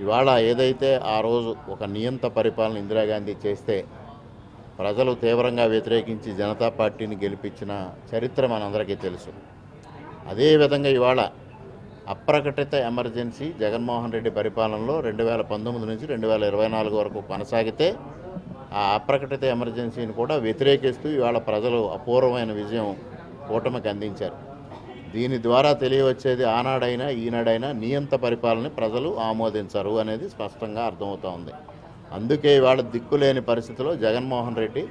ఇవాళ ఏదైతే ఆ రోజు ఒక నియంత పరిపాలన ఇందిరాగాంధీ చేస్తే ప్రజలు తీవ్రంగా వ్యతిరేకించి జనతా పార్టీని గెలిపించిన చరిత్ర మనందరికీ తెలుసు. అదేవిధంగా ఇవాళ అప్రకటిత ఎమర్జెన్సీ జగన్మోహన్ రెడ్డి పరిపాలనలో 2019 నుంచి 2024 వరకు కొనసాగితే ఆ అప్రకటిత ఎమర్జెన్సీని కూడా వ్యతిరేకిస్తూ ఇవాళ ప్రజలు అపూర్వమైన విజయం కూటమికి అందించారు. దీని ద్వారా తెలియవచ్చేది ఆనాడైనా ఈనాడైనా నియంత పరిపాలన ప్రజలు ఆమోదించరు అనేది స్పష్టంగా అర్థమవుతూ ఉంది. అందుకే ఇవాళ దిక్కులేని పరిస్థితిలో జగన్మోహన్ రెడ్డి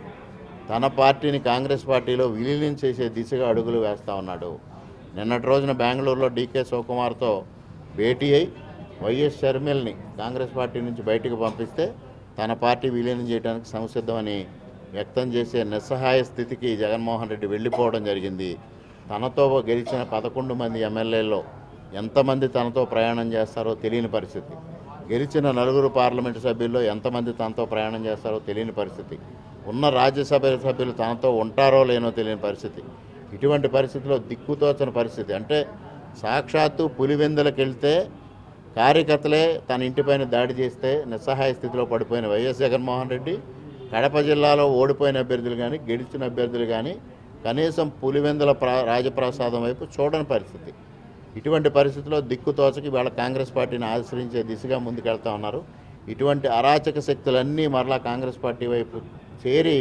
తన పార్టీని కాంగ్రెస్ పార్టీలో విలీనం చేసే దిశగా అడుగులు వేస్తూ ఉన్నాడు. నిన్నటి రోజున బెంగళూరులో డీకే శివకుమార్తో భేటీ అయి వైఎస్ షర్మిల్ని కాంగ్రెస్ పార్టీ నుంచి బయటకు పంపిస్తే తన పార్టీ విలీనం చేయడానికి సంసిద్ధమని వ్యక్తం చేసే నిస్సహాయ స్థితికి జగన్మోహన్ రెడ్డి వెళ్ళిపోవడం జరిగింది. తనతో గెలిచిన 11 మంది ఎమ్మెల్యేల్లో ఎంతమంది తనతో ప్రయాణం చేస్తారో తెలియని పరిస్థితి, గెలిచిన 4 పార్లమెంటు సభ్యుల్లో ఎంతమంది తనతో ప్రయాణం చేస్తారో తెలియని పరిస్థితి, ఉన్న రాజ్యసభ సభ్యులు తనతో ఉంటారో లేనో తెలియని పరిస్థితి. ఇటువంటి పరిస్థితిలో దిక్కుతోచని పరిస్థితి. అంటే సాక్షాత్తు పులివెందులకు వెళ్తే కార్యకర్తలే తన ఇంటిపైన దాడి చేస్తే నిస్సహాయ స్థితిలో పడిపోయిన వైఎస్ జగన్మోహన్ రెడ్డి కడప జిల్లాలో ఓడిపోయిన అభ్యర్థులు కానీ గెలిచిన అభ్యర్థులు కానీ కనీసం పులివెందుల రాజప్రసాదం వైపు చూడని పరిస్థితి. ఇటువంటి పరిస్థితిలో దిక్కుతోచకి వాళ్ళ కాంగ్రెస్ పార్టీని ఆశ్రయించే దిశగా ముందుకెళ్తా ఉన్నారు. ఇటువంటి అరాచక శక్తులన్నీ మరలా కాంగ్రెస్ పార్టీ వైపు చేరి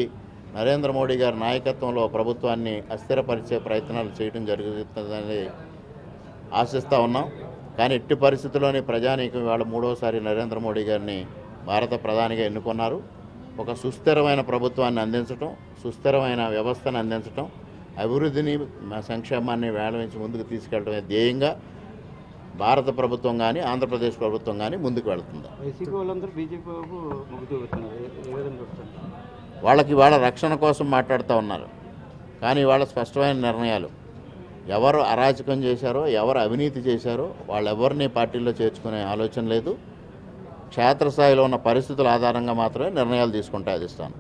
నరేంద్ర మోడీ గారి నాయకత్వంలో ప్రభుత్వాన్ని అస్థిరపరిచే ప్రయత్నాలు చేయడం జరుగుతుందని ఆశిస్తూ ఉన్నాం. కానీ ఎట్టి పరిస్థితుల్లోని ప్రజానీకం ఇవాళ 3వసారి నరేంద్ర మోడీ గారిని భారత ప్రధానిగా ఎన్నుకున్నారు. ఒక సుస్థిరమైన ప్రభుత్వాన్ని అందించడం, సుస్థిరమైన వ్యవస్థను అందించడం, అభివృద్ధిని సంక్షేమాన్ని వేళవించి ముందుకు తీసుకెళ్లడమే ధ్యేయంగా భారత ప్రభుత్వం కానీ ఆంధ్రప్రదేశ్ ప్రభుత్వం కానీ ముందుకు వెళుతుంది. వాళ్ళకి వాళ్ళ రక్షణ కోసం మాట్లాడుతూ ఉన్నారు. కానీ వాళ్ళ స్పష్టమైన నిర్ణయాలు, ఎవరు అరాచకం చేశారో ఎవరు అవినీతి చేశారో వాళ్ళెవరిని పార్టీల్లో చేర్చుకునే ఆలోచన లేదు. క్షేత్రస్థాయిలో ఉన్న పరిస్థితుల ఆధారంగా మాత్రమే నిర్ణయాలు తీసుకుంటే అధిష్టానం.